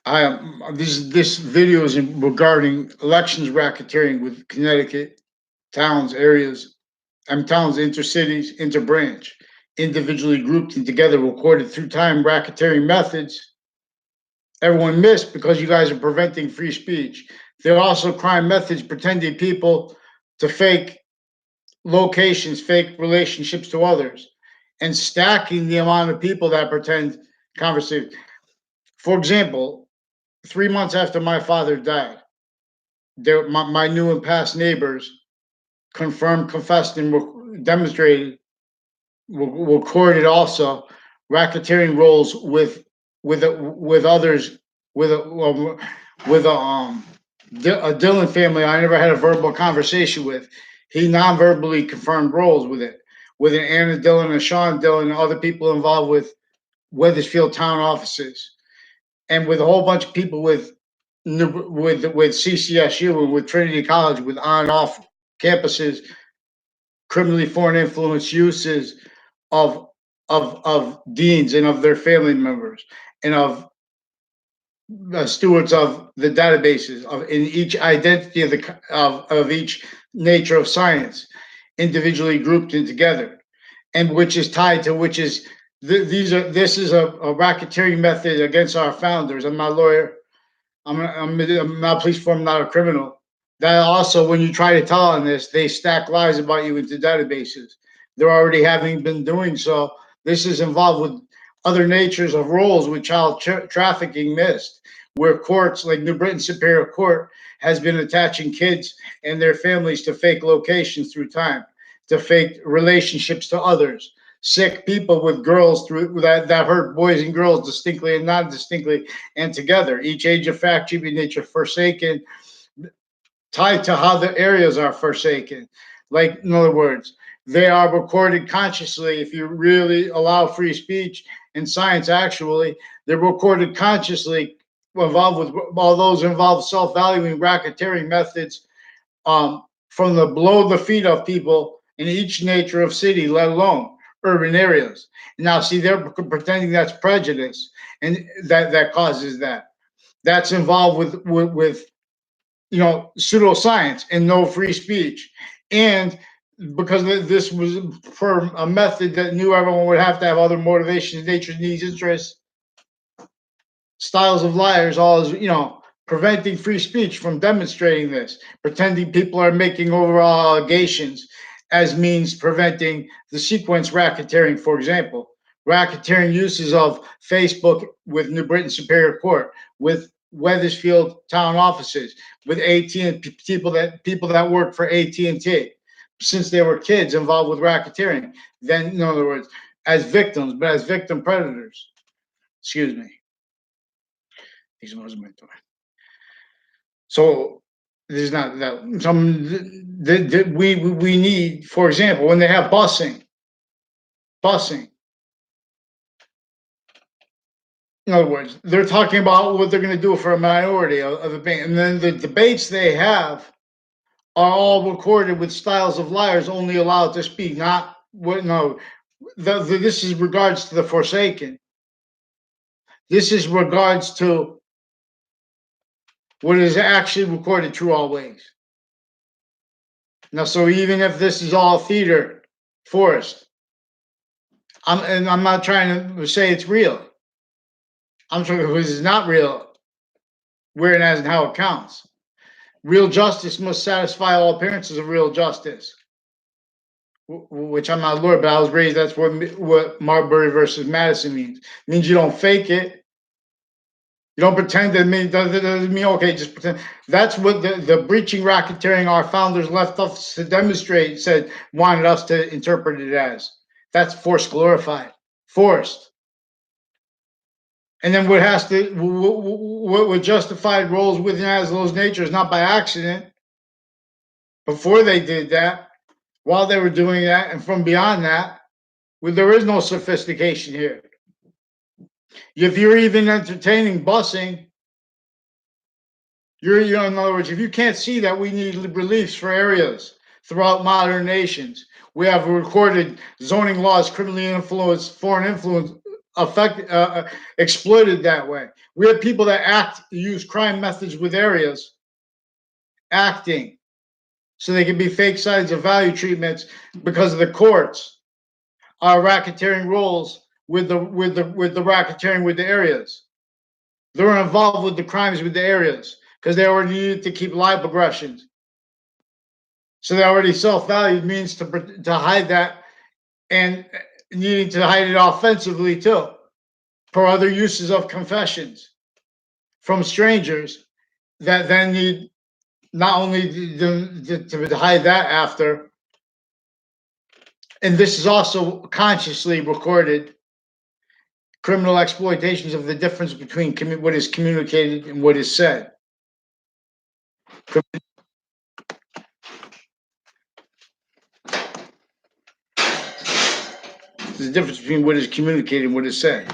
This video is regarding elections racketeering with Connecticut towns, areas, towns, intercities, interbranch, individually grouped and together recorded through time racketeering methods. Everyone missed because you guys are preventing free speech. There are also crime methods pretending people to fake locations, fake relationships to others, and stacking the amount of people that pretend conversation. For example, 3 months after my father died, my new and past neighbors confirmed, confessed, and demonstrated, recorded also racketeering roles with others with a Dylan family I never had a verbal conversation with. He non-verbally confirmed roles with an Anna Dillon and Sean Dillon and other people involved with Weathersfield town offices, and with a whole bunch of people with CCSU and with Trinity College with on and off campuses, criminally foreign influence uses of of deans and of their family members and of stewards of the databases of in each identity of each nature of science, individually grouped and together, and which is tied to which is this is a racketeering method against our founders. I'm not a lawyer. I'm not a police form, not a criminal. That also, when you try to tell on this, they stack lies about you into databases. They're already having been doing so. This is involved with other natures of roles with child trafficking missed, where courts like New Britain Superior Court has been attaching kids and their families to fake locations through time, to fake relationships to others, sick people with girls through that hurt boys and girls distinctly and non distinctly and together. Each age of fact, attribute, nature, forsaken, tied to how the areas are forsaken. Like, in other words, they are recorded consciously. If you really allow free speech in science, actually, they're recorded consciously, involved with all those involved self-valuing racketeering methods, from the below the feet of people in each nature of city, let alone urban areas. Now, see, they're pretending that's prejudice, and that causes that. That's involved with pseudoscience and no free speech, and because this was for a method that knew everyone would have to have other motivations, natures, needs, interests, styles of liars, all is preventing free speech from demonstrating this, pretending people are making overall allegations as means preventing the sequence racketeering, for example. Racketeering uses of Facebook with New Britain Superior Court, with Weathersfield town offices, with AT people that work for AT&T since they were kids involved with racketeering. Then, in other words, as victims, but as victim predators. Excuse me. These are my door. So there's not that some we need, for example, when they have busing. In other words, they're talking about what they're going to do for a minority of the bank, and then the debates they have are all recorded with styles of liars only allowed to speak. Not what no, this is regards to the Forsaken. This is regards to what is actually recorded true always. Now, so even if this is all theater, Forrest, I'm not trying to say it's real. I'm trying to, this is not real, where it has and how it counts. Real justice must satisfy all appearances of real justice, which I'm not a lawyer, but I was raised. That's what Marbury versus Madison means. It means you don't fake it. You don't pretend that doesn't mean okay, just pretend. That's what the breaching racketeering our founders left us to demonstrate, wanted us to interpret it as. That's force glorified. Forced. And then what justified roles within as those natures, not by accident. Before they did that, while they were doing that, and from beyond that, there is no sophistication here. If you're even entertaining busing, you're in other words, if you can't see that we need reliefs for areas throughout modern nations, we have recorded zoning laws criminally influenced foreign influence exploited that way. We have people that use crime methods with areas acting so they can be fake sides of value treatments because of the courts are racketeering roles with the racketeering with the areas. They're involved with the crimes with the areas because they already needed to keep live aggressions. So they already self-valued means to hide that and needing to hide it offensively too for other uses of confessions from strangers that then need not only to hide that after, and this is also consciously recorded criminal exploitations of the difference between what is communicated and what is said. There's a difference between what is communicated and what is said.